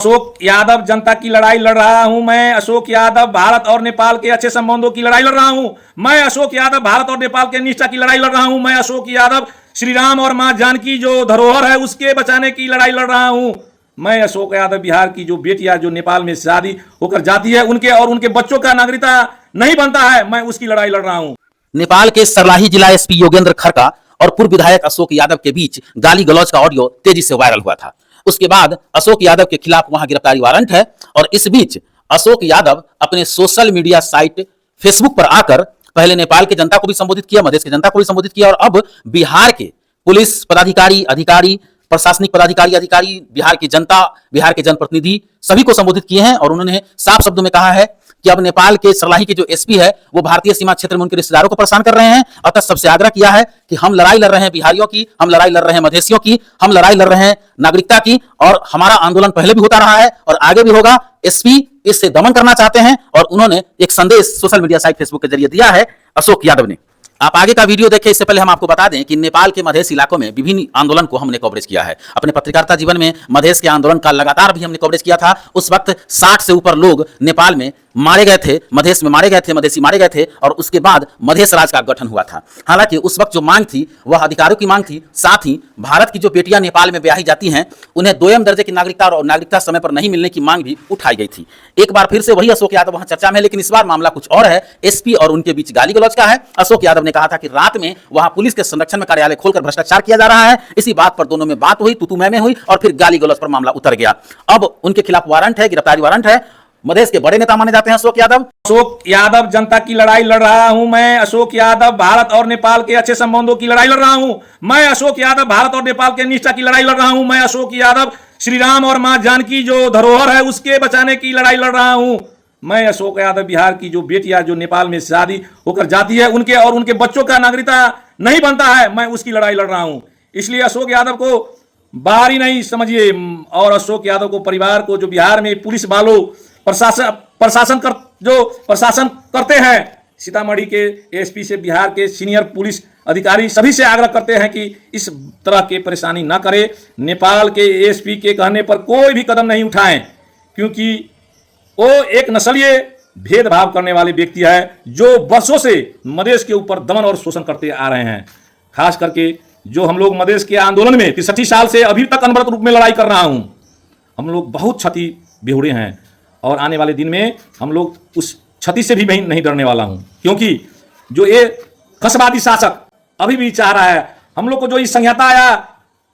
अशोक यादव जनता की लड़ाई लड़ रहा हूं। मैं अशोक यादव भारत और नेपाल के अच्छे संबंधों की लड़ाई लड़ रहा हूं। मैं अशोक यादव भारत और नेपाल के निष्ठा की लड़ाई लड़ रहा हूं। मैं अशोक यादव श्री राम और मां जानकी जो धरोहर है उसके बचाने की लड़ाई लड़ रहा हूं। मैं अशोक यादव बिहार की जो बेटियां जो नेपाल में शादी होकर जाती है उनके और उनके बच्चों का नागरिकता नहीं बनता है, मैं उसकी लड़ाई लड़ रहा हूं। नेपाल के सर्लाही जिला एसपी योगेंद्र खरका और पूर्व विधायक अशोक यादव के बीच गाली गलौज का ऑडियो तेजी से वायरल हुआ था। उसके बाद अशोक यादव के खिलाफ वहां गिरफ्तारी वारंट है और इस बीच अशोक यादव अपने सोशल मीडिया साइट फेसबुक पर आकर पहले नेपाल की जनता को भी संबोधित किया, मधेश की जनता को भी संबोधित किया और अब बिहार के पुलिस पदाधिकारी, अधिकारी, प्रशासनिक पदाधिकारी, अधिकारी, बिहार की जनता, बिहार के जनप्रतिनिधि सभी को संबोधित किए हैं और उन्होंने साफ शब्दों में कहा है कि अब नेपाल के सर्लाही के जो एसपी है वो भारतीय सीमा क्षेत्र में उनके रिश्तेदारों को परेशान कर रहे हैं। अतः सबसे आग्रह किया है कि हम लड़ाई लड़ रहे हैं बिहारियों की, हम लड़ाई लड़ रहे हैं मधेसियों की, हम लड़ाई लड़ रहे हैं नागरिकता की और हमारा आंदोलन पहले भी होता रहा है और आगे भी होगा। एसपी इससे दमन करना चाहते हैं और उन्होंने एक संदेश सोशल मीडिया साइट फेसबुक के जरिए दिया है अशोक यादव ने। आप आगे का वीडियो देखें इससे पहले हम आपको बता दें कि नेपाल के मधेश इलाकों में विभिन्न आंदोलन को हमने कवरेज किया है। अपने पत्रकारिता जीवन में मधेश के आंदोलन का लगातार भी हमने कवरेज किया था। उस वक्त 60 से ऊपर लोग नेपाल में मारे गए थे, मधेश में मारे गए थे, मधेसी मारे गए थे और उसके बाद मधेश राज का गठन हुआ था। हालांकि उस वक्त जो मांग थी वह अधिकारों की मांग थी, साथ ही भारत की जो बेटियां नेपाल में ब्याही जाती हैं उन्हें 2म दर्जे की नागरिकता और नागरिकता समय पर नहीं मिलने की मांग भी उठाई गई थी। एक बार फिर से वही अशोक यादव वहां चर्चा में, लेकिन इस बार मामला कुछ और है। एसपी और उनके बीच गाली गलौज का है। अशोक यादव ने कहा था कि रात में वहां पुलिस के संरक्षण में कार्यालय खोलकर भ्रष्टाचार किया जा रहा है। इसी बात पर दोनों में बात हुई, तू मैं हुई और फिर गाली गलौज पर मामला उतर गया। अब उनके खिलाफ वारंट है, गिरफ्तारी वारंट है। मधेश के बड़े नेता माने जाते हैं अशोक यादव। अशोक यादव जनता की लड़ाई लड़ रहा हूं। मैं अशोक यादव भारत और नेपाल के अच्छे संबंधों की लड़ाई लड़ रहा हूं। मैं अशोक यादव भारत और नेपाल के निष्ठा की लड़ाई लड़ रहा हूं। मैं अशोक यादव श्री राम और मां जानकी जो धरोहर है उसके बचाने की लड़ाई लड़ रहा हूं। मैं अशोक यादव बिहार की जो बेटियां जो नेपाल में शादी होकर जाती है उनके और उनके बच्चों का नागरिकता नहीं बनता है, मैं उसकी लड़ाई लड़ रहा हूं। इसलिए अशोक यादव को बाहरी नहीं समझिए और अशोक यादव को परिवार को जो बिहार में पुलिस वालों प्रशासन करते हैं, सीतामढ़ी के एसपी से बिहार के सीनियर पुलिस अधिकारी सभी से आग्रह करते हैं कि इस तरह के परेशानी ना करें। नेपाल के एसपी के कहने पर कोई भी कदम नहीं उठाएं क्योंकि वो एक नस्लीय भेदभाव करने वाले व्यक्ति है जो वर्षों से मधेश के ऊपर दमन और शोषण करते आ रहे हैं। खास करके जो हम लोग मधेश के आंदोलन में 63 साल से अभी तक अनवरत रूप में लड़ाई कर रहा हूं, हम लोग बहुत क्षति बेहुरे हैं और आने वाले दिन में हम लोग उस क्षति से भी नहीं डरने वाला हूं क्योंकि जो ये खसवादी शासक अभी भी चाह रहा है, हम लोग को जो इस संहिता आया,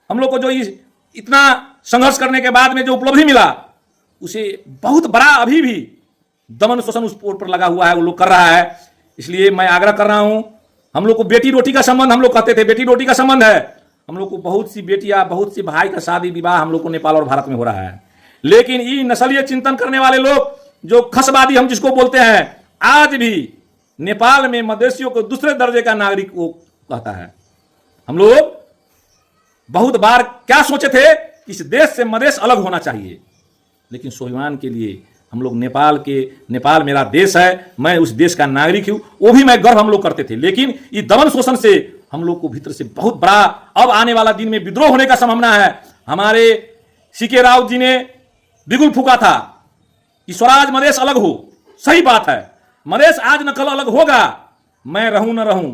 हम लोग को जो इतना संघर्ष करने के बाद में जो उपलब्धि मिला उसे बहुत बड़ा अभी भी दमन शोषण उस पर लगा हुआ है, वो लोग कर रहा है। इसलिए मैं आग्रह कर रहा हूं, हम लोग को बेटी रोटी का संबंध, हम लोग कहते थे बेटी रोटी का संबंध है, हम लोग को बहुत सी बेटियां, बहुत सी भाई का शादी विवाह हम लोग को नेपाल और भारत में हो रहा है। लेकिन ये नस्लीय चिंतन करने वाले लोग जो खसवादी हम जिसको बोलते हैं, आज भी नेपाल में मधेसियों को दूसरे दर्जे का नागरिक वो कहता है। हम लोग बहुत बार क्या सोचे थे, इस देश से मधेश अलग होना चाहिए, लेकिन स्वाभिमान के लिए हम लोग नेपाल मेरा देश है, मैं उस देश का नागरिक हूं, वो भी मैं गर्व हम लोग करते थे। लेकिन ये दमन शोषण से हम लोग को भीतर से बहुत बड़ा अब आने वाला दिन में विद्रोह होने का संभावना है। हमारे सीके राव जी ने बिगुल फूका था कि स्वराज मधेश अलग हो, सही बात है, मधेश आज न कल अलग होगा। मैं रहूं न रहूं,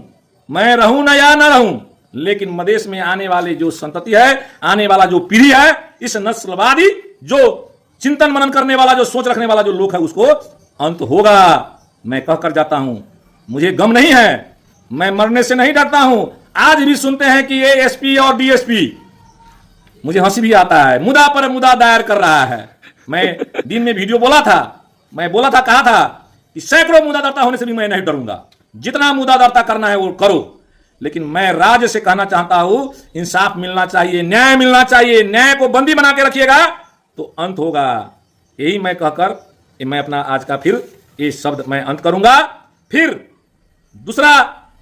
मैं रहूं न या न रहूं, लेकिन मधेश में आने वाले जो संतति है, आने वाला जो पीढ़ी है, इस नस्लवादी जो चिंतन मनन करने वाला, जो सोच रखने वाला जो लोग है, उसको अंत होगा। मैं कहकर जाता हूं, मुझे गम नहीं है, मैं मरने से नहीं डरता हूं। आज भी सुनते हैं कि ये एसपी और डीएसपी, मुझे हंसी भी आता है, मुद्दा पर मुद्दा दायर कर रहा है। मैं दिन में वीडियो बोला था, कहा था कि सैकड़ों मुद्दा दर्ता होने से भी मैं नहीं डरूंगा, जितना मुद्दा दर्ता करना है वो करो, लेकिन मैं राज्य से कहना चाहता हूं इंसाफ मिलना चाहिए, न्याय मिलना चाहिए। न्याय को बंदी बना के रखिएगा तो अंत होगा। यही मैं कहकर मैं अपना आज का फिर ये शब्द मैं अंत करूंगा। फिर दूसरा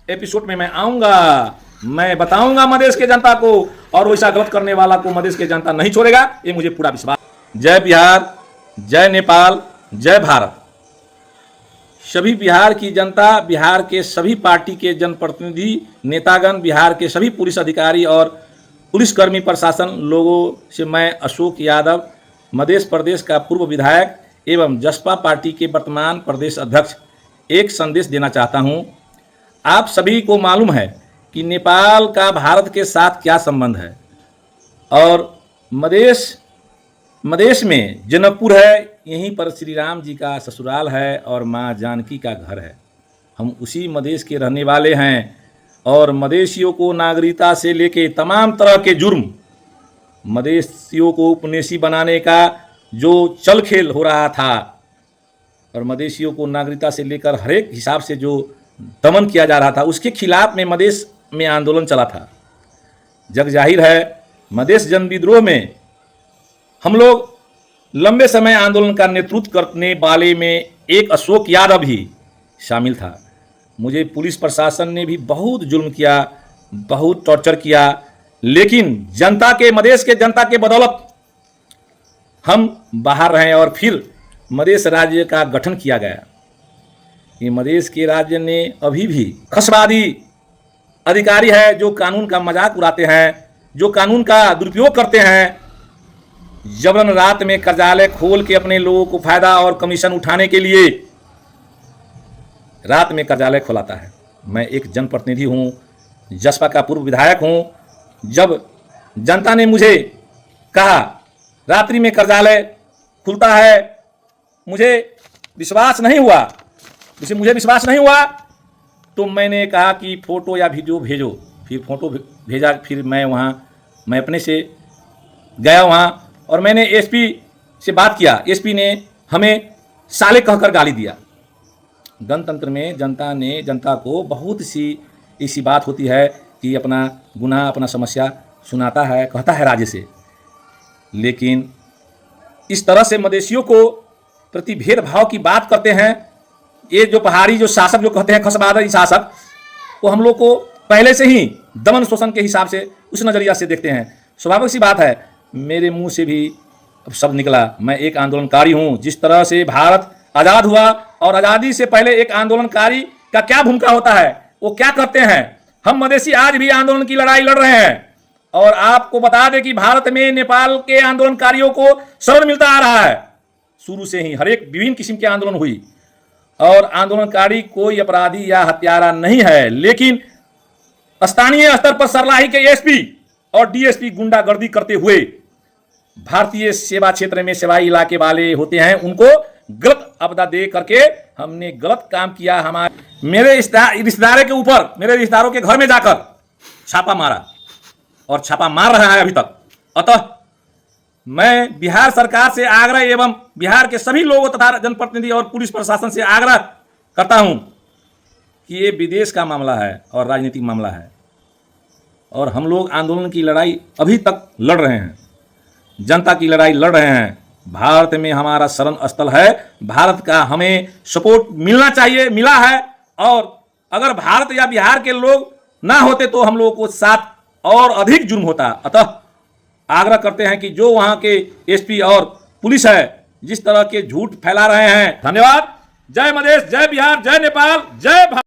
एपिसोड में मैं आऊंगा, मैं बताऊंगा मधेश के जनता को, और वैसा गलत करने वाला को मधेश के जनता नहीं छोड़ेगा, ये मुझे पूरा विश्वास। जय बिहार, जय नेपाल, जय भारत। सभी बिहार की जनता, बिहार के सभी पार्टी के जनप्रतिनिधि, नेतागण, बिहार के सभी पुलिस अधिकारी और पुलिसकर्मी, प्रशासन लोगों से मैं अशोक यादव मध्य प्रदेश का पूर्व विधायक एवं जसपा पार्टी के वर्तमान प्रदेश अध्यक्ष एक संदेश देना चाहता हूं। आप सभी को मालूम है कि नेपाल का भारत के साथ क्या संबंध है और मधेश में जनकपुर है, यहीं पर श्री राम जी का ससुराल है और माँ जानकी का घर है। हम उसी मधेश के रहने वाले हैं और मधेशियों को नागरिकता से लेके तमाम तरह के जुर्म, मधेशियों को उपनिवेशी बनाने का जो चल खेल हो रहा था और मधेशियों को नागरिकता से लेकर हर एक हिसाब से जो दमन किया जा रहा था, उसके खिलाफ में मधेश में आंदोलन चला था। जग जाहिर है, मधेश जन विद्रोह में हम लोग लंबे समय आंदोलन का नेतृत्व करने वाले में एक अशोक यादव भी शामिल था। मुझे पुलिस प्रशासन ने भी बहुत जुल्म किया, बहुत टॉर्चर किया, लेकिन जनता के, मधेश के जनता के बदौलत हम बाहर रहे और फिर मधेश राज्य का गठन किया गया। ये मधेश के राज्य ने अभी भी खसवादी अधिकारी है जो कानून का मजाक उड़ाते हैं, जो कानून का दुरुपयोग करते हैं, जबरन रात में कार्यालय खोल के अपने लोगों को फायदा और कमीशन उठाने के लिए रात में कार्यालय खोलाता है। मैं एक जनप्रतिनिधि हूँ, जसपा का पूर्व विधायक हूँ। जब जनता ने मुझे कहा रात्रि में कार्यालय खुलता है, मुझे विश्वास नहीं हुआ, तो मैंने कहा कि फ़ोटो या वीडियो भेजो। फिर फ़ोटो भेजा, फिर मैं अपने से गया वहाँ और मैंने एसपी से बात किया। एसपी ने हमें साले कहकर गाली दिया। गणतंत्र में जनता को बहुत सी ऐसी बात होती है कि अपना गुनाह, अपना समस्या सुनाता है, कहता है राज्य से, लेकिन इस तरह से मधेशियों को प्रति भेदभाव की बात करते हैं। ये जो पहाड़ी जो शासक जो कहते हैं खसवादी शासक, वो हम लोग को पहले से ही दमन शोषण के हिसाब से उस नज़रिया से देखते हैं। स्वाभाविक सी बात है, मेरे मुंह से भी अब शब्द निकला। मैं एक आंदोलनकारी हूँ। जिस तरह से भारत आज़ाद हुआ और आज़ादी से पहले एक आंदोलनकारी का क्या भूमिका होता है, वो क्या करते हैं, हम मधेसी आज भी आंदोलन की लड़ाई लड़ रहे हैं। और आपको बता दें कि भारत में नेपाल के आंदोलनकारियों को शरण मिलता आ रहा है। शुरू से ही हर एक विभिन्न किस्म के आंदोलन हुई और आंदोलनकारी कोई अपराधी या हत्यारा नहीं है, लेकिन स्थानीय स्तर पर सरलाही के एसपी और डीएसपी गुंडागर्दी करते हुए भारतीय सेवा क्षेत्र में सेवाई इलाके वाले होते हैं, उनको गलत आपदा दे करके हमने गलत काम किया। मेरे रिश्तेदारों के ऊपर, मेरे रिश्तेदारों के घर में जाकर छापा मारा और छापा मार रहा है अभी तक। अतः मैं बिहार सरकार से आग्रह एवं बिहार के सभी लोगों तथा जनप्रतिनिधि और पुलिस प्रशासन से आग्रह करता हूं कि ये विदेश का मामला है और राजनीतिक मामला है और हम लोग आंदोलन की लड़ाई अभी तक लड़ रहे हैं, जनता की लड़ाई लड़ रहे हैं। भारत में हमारा शरण स्थल है, भारत का हमें सपोर्ट मिलना चाहिए, मिला है। और अगर भारत या बिहार के लोग ना होते तो हम लोगों को साथ और अधिक जुर्म होता। अतः आग्रह करते हैं कि जो वहां के एसपी और पुलिस है जिस तरह के झूठ फैला रहे हैं, धन्यवाद। जय मधेश, जय बिहार, जय नेपाल, जय भारत।